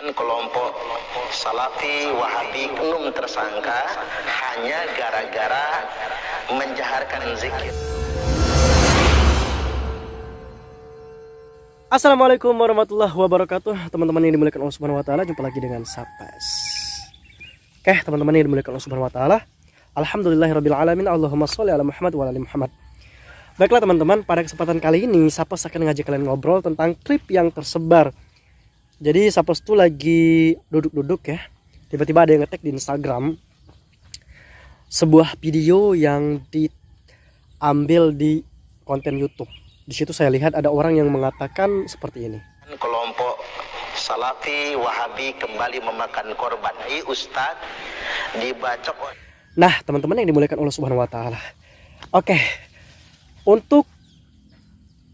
Kelompok Salafi Wahabi belum tersangka hanya gara-gara menjaharkan zikir. Assalamualaikum warahmatullahi wabarakatuh. Teman-teman yang dimuliakan Allah Subhanahu wa taala, jumpa lagi dengan Sapas. Oke, teman-teman yang dimuliakan Allah Subhanahu wa taala. Alhamdulillahirabbil alamin. Allahumma sholli ala Muhammad wa ala ali Muhammad. Baiklah teman-teman, pada kesempatan kali ini Sapas akan ngajak kalian ngobrol tentang klip yang tersebar. Jadi Sapas tuh lagi duduk-duduk ya. Tiba-tiba ada yang nge-tag di Instagram sebuah video yang diambil di konten YouTube. Di situ saya lihat ada orang yang mengatakan seperti ini. Kelompok Salafi Wahabi kembali memakan korban. Ustadz dibacok. Nah, teman-teman yang dimuliakan Allah Subhanahu wa taala. Oke. Untuk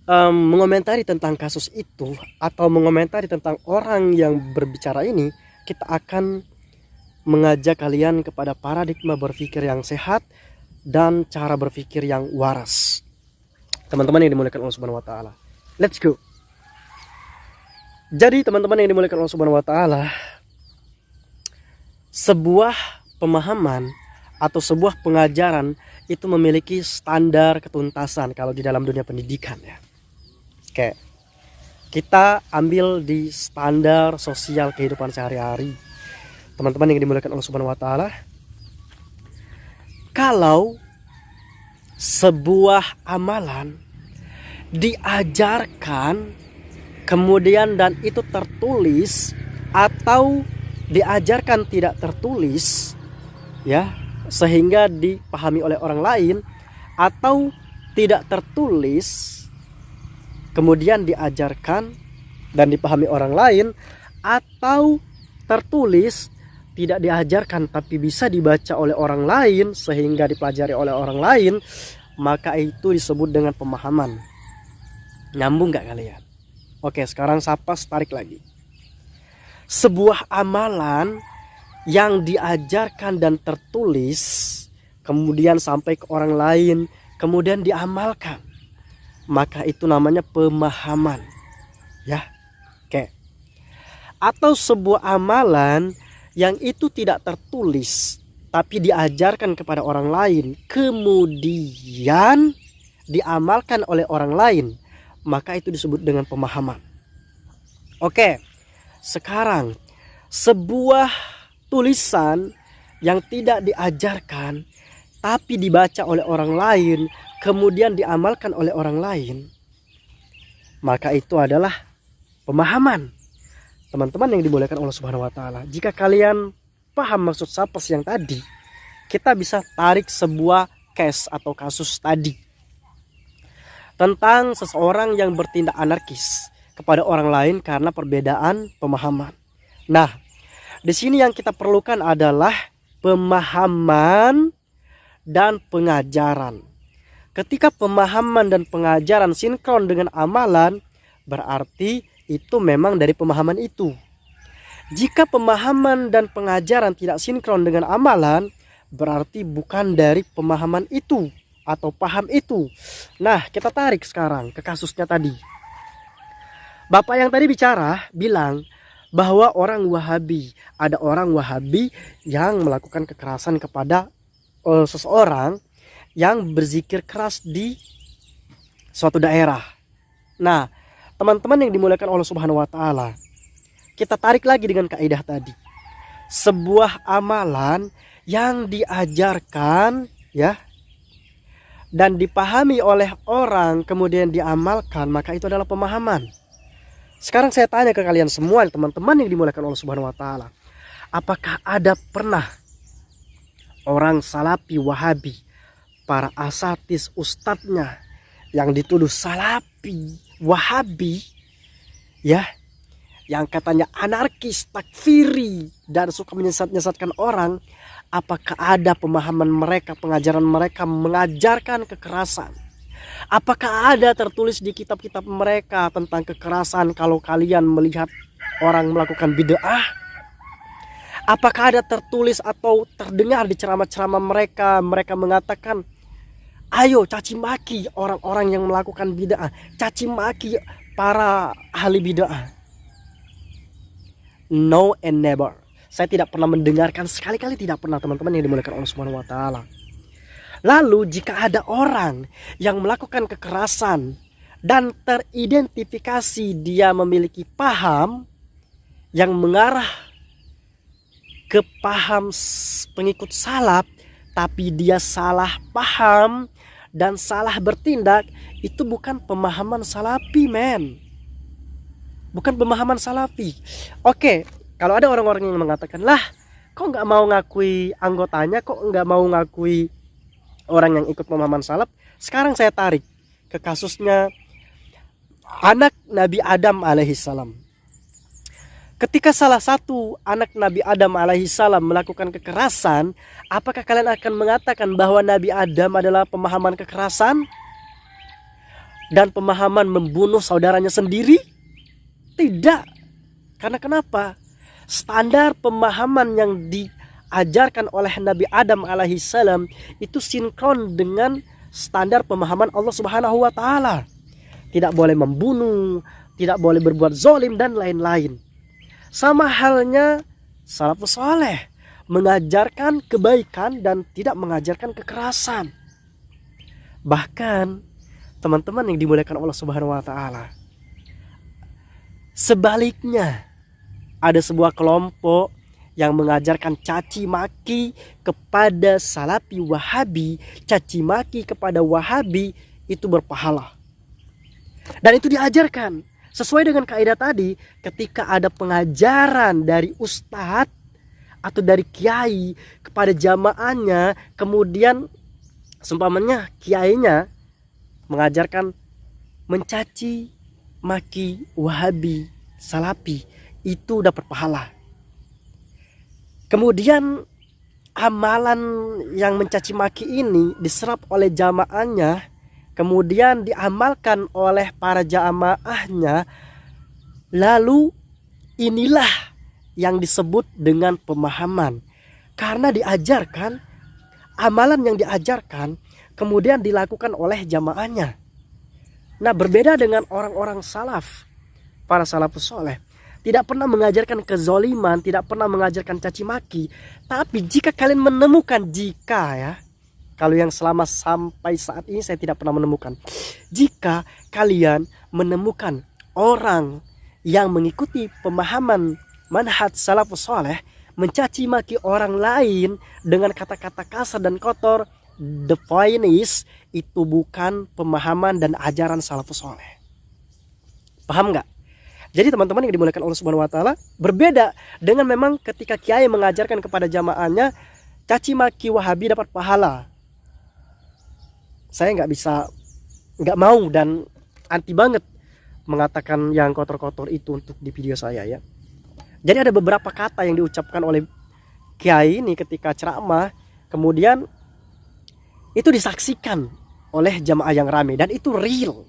mengomentari tentang kasus itu atau mengomentari tentang orang yang berbicara ini, kita akan mengajak kalian kepada paradigma berpikir yang sehat dan cara berpikir yang waras. Teman-teman yang dimuliakan Allah Subhanahu wa taala. Let's go. Jadi teman-teman yang dimuliakan Allah Subhanahu wa taala, sebuah pemahaman atau sebuah pengajaran itu memiliki standar ketuntasan kalau di dalam dunia pendidikan ya. Oke, kita ambil di standar sosial kehidupan sehari-hari. Teman-teman yang dimuliakan Allah Subhanahu wa taala, kalau sebuah amalan diajarkan kemudian dan itu tertulis atau diajarkan tidak tertulis ya, sehingga dipahami oleh orang lain, atau tidak tertulis kemudian diajarkan dan dipahami orang lain, atau tertulis tidak diajarkan tapi bisa dibaca oleh orang lain sehingga dipelajari oleh orang lain, maka itu disebut dengan pemahaman. Nyambung gak kalian? Oke, sekarang Sapas tarik lagi. Sebuah amalan yang diajarkan dan tertulis kemudian sampai ke orang lain kemudian diamalkan, maka itu namanya pemahaman ya. Oke. Atau sebuah amalan yang itu tidak tertulis tapi diajarkan kepada orang lain kemudian diamalkan oleh orang lain, maka itu disebut dengan pemahaman. Oke. Sekarang sebuah tulisan yang tidak diajarkan tapi dibaca oleh orang lain kemudian diamalkan oleh orang lain, maka itu adalah pemahaman. Teman-teman yang dimuliakan Allah Subhanahu wa taala, jika kalian paham maksud Sapas yang tadi, kita bisa tarik sebuah case atau kasus tadi tentang seseorang yang bertindak anarkis kepada orang lain karena perbedaan pemahaman. Nah, di sini yang kita perlukan adalah pemahaman dan pengajaran. Ketika pemahaman dan pengajaran sinkron dengan amalan, berarti itu memang dari pemahaman itu. Jika pemahaman dan pengajaran tidak sinkron dengan amalan, berarti bukan dari pemahaman itu atau paham itu. Nah, kita tarik sekarang ke kasusnya tadi. Bapak yang tadi bilang bahwa orang Wahabi, ada orang Wahabi yang melakukan kekerasan kepada seseorang yang berzikir keras di suatu daerah. Nah, teman-teman yang dimuliakan Allah Subhanahu wa taala, kita tarik lagi dengan kaidah tadi. Sebuah amalan yang diajarkan ya dan dipahami oleh orang kemudian diamalkan, maka itu adalah pemahaman. Sekarang saya tanya ke kalian semua, teman-teman yang dimuliakan Allah Subhanahu wa taala, apakah ada pernah orang Salafi Wahabi, para asatis ustadznya yang dituduh Salafi Wahabi ya, yang katanya anarkis, takfiri dan suka menyesatkan orang, apakah ada pemahaman mereka, pengajaran mereka mengajarkan kekerasan? Apakah ada tertulis di kitab-kitab mereka tentang kekerasan kalau kalian melihat orang melakukan bid'ah? Apakah ada tertulis atau terdengar di ceramah-ceramah mereka, mereka mengatakan Ayo caci maki orang-orang yang melakukan bid'ah, caci maki para ahli bid'ah. No and never. Saya tidak pernah mendengarkan, sekali-kali tidak pernah, teman-teman yang dimuliakan Allah Subhanahu wa taala. Lalu jika ada orang yang melakukan kekerasan dan teridentifikasi dia memiliki paham yang mengarah ke paham pengikut salaf, tapi dia salah paham dan salah bertindak, itu bukan pemahaman salafi, men. Bukan pemahaman salafi. Oke, kalau ada orang-orang yang mengatakan, lah kok nggak mau ngakui anggotanya, kok nggak mau ngakui orang yang ikut pemahaman salaf. Sekarang saya tarik ke kasusnya anak Nabi Adam alaihissalam. Ketika salah satu anak Nabi Adam alaihissalam melakukan kekerasan, apakah kalian akan mengatakan bahwa Nabi Adam adalah pemahaman kekerasan dan pemahaman membunuh saudaranya sendiri? Tidak. Karena kenapa? Standar pemahaman yang diajarkan oleh Nabi Adam alaihissalam itu sinkron dengan standar pemahaman Allah Subhanahu wa taala. Tidak boleh membunuh, tidak boleh berbuat zalim dan lain-lain. Sama halnya salafus saleh, mengajarkan kebaikan dan tidak mengajarkan kekerasan. Bahkan teman-teman yang dimuliakan Allah Subhanahu wa taala, sebaliknya, ada sebuah kelompok yang mengajarkan caci maki kepada salafi wahabi, caci maki kepada wahabi itu berpahala. Dan itu diajarkan sesuai dengan kaidah tadi, ketika ada pengajaran dari ustadz atau dari kiai kepada jamaahnya, kemudian seumpamanya kiainya mengajarkan mencaci maki wahabi, salafi, itu dapat pahala. Kemudian amalan yang mencaci maki ini diserap oleh jamaahnya, kemudian diamalkan oleh para jamaahnya. Lalu inilah yang disebut dengan pemahaman, karena diajarkan, amalan yang diajarkan kemudian dilakukan oleh jamaahnya. Nah, berbeda dengan orang-orang salaf, para salafus soleh, tidak pernah mengajarkan kezoliman, tidak pernah mengajarkan caci maki. Tapi jika kalian menemukan, kalau yang selama sampai saat ini saya tidak pernah menemukan, jika kalian menemukan orang yang mengikuti pemahaman manhaj salafus soleh, mencaci maki orang lain dengan kata-kata kasar dan kotor, the point is, itu bukan pemahaman dan ajaran salafus soleh. Paham nggak? Jadi teman-teman yang dimuliakan Allah Subhanahu wa taala, berbeda dengan memang ketika kiai mengajarkan kepada jamaahnya caci maki wahabi dapat pahala. Saya nggak mau dan anti banget mengatakan yang kotor-kotor itu untuk di video saya ya. Jadi ada beberapa kata yang diucapkan oleh kiai ini ketika ceramah, kemudian itu disaksikan oleh jamaah yang ramai dan itu real.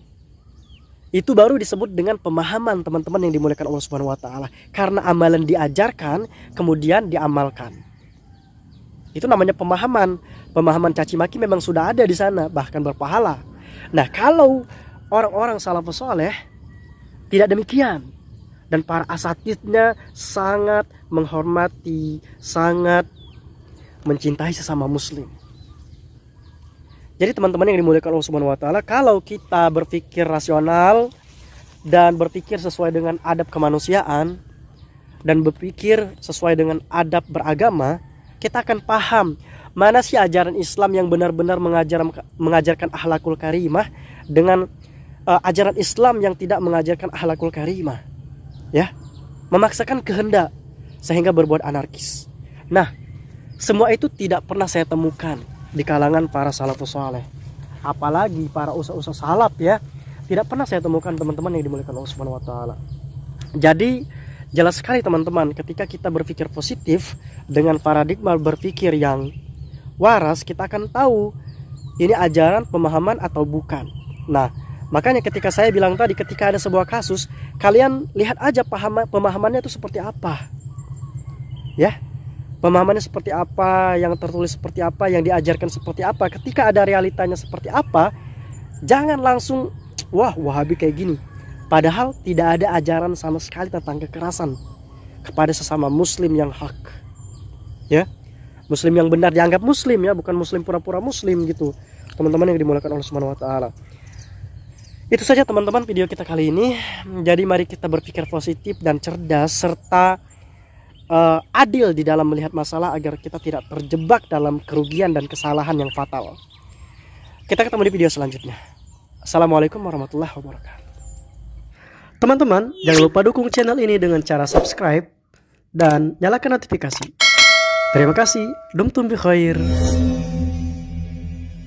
Itu baru disebut dengan pemahaman, teman-teman yang dimuliakan Allah Subhanahu wa taala. Karena amalan diajarkan kemudian diamalkan. Itu namanya pemahaman. Pemahaman caci maki memang sudah ada di sana, bahkan berpahala. Nah, kalau orang-orang salafus saleh tidak demikian, dan para asatidnya sangat menghormati, sangat mencintai sesama muslim. Jadi teman-teman yang dimuliakan Allah Subhanahu wa taala, kalau kita berpikir rasional dan berpikir sesuai dengan adab kemanusiaan dan berpikir sesuai dengan adab beragama, kita akan paham mana sih ajaran Islam yang benar-benar mengajarkan akhlakul karimah dengan ajaran Islam yang tidak mengajarkan akhlakul karimah. Ya, memaksakan kehendak sehingga berbuat anarkis. Nah, semua itu tidak pernah saya temukan di kalangan para salafus saleh, apalagi para ustaz-ustaz salaf ya, tidak pernah saya temukan, teman-teman yang dimuliakan Allah Subhanahu wa taala. Jadi jelas sekali teman-teman, ketika kita berpikir positif dengan paradigma berpikir yang waras, kita akan tahu ini ajaran pemahaman atau bukan. Nah, makanya ketika saya bilang tadi, ketika ada sebuah kasus, kalian lihat aja pemahamannya itu seperti apa. Ya, pemahamannya seperti apa, yang tertulis seperti apa, yang diajarkan seperti apa. Ketika ada realitanya seperti apa, jangan langsung wah wahabi kayak gini, padahal tidak ada ajaran sama sekali tentang kekerasan. kepada sesama muslim yang hak. Ya. Muslim yang benar, dianggap muslim ya, bukan muslim pura-pura muslim gitu. Teman-teman yang dimuliakan Allah Subhanahu wa taala. Itu saja teman-teman video kita kali ini. Jadi mari kita berpikir positif dan cerdas serta adil di dalam melihat masalah agar kita tidak terjebak dalam kerugian dan kesalahan yang fatal. Kita ketemu di video selanjutnya. Assalamualaikum warahmatullahi wabarakatuh. Teman-teman, jangan lupa dukung channel ini dengan cara subscribe dan nyalakan notifikasi. Terima kasih. Dumtum bi khair.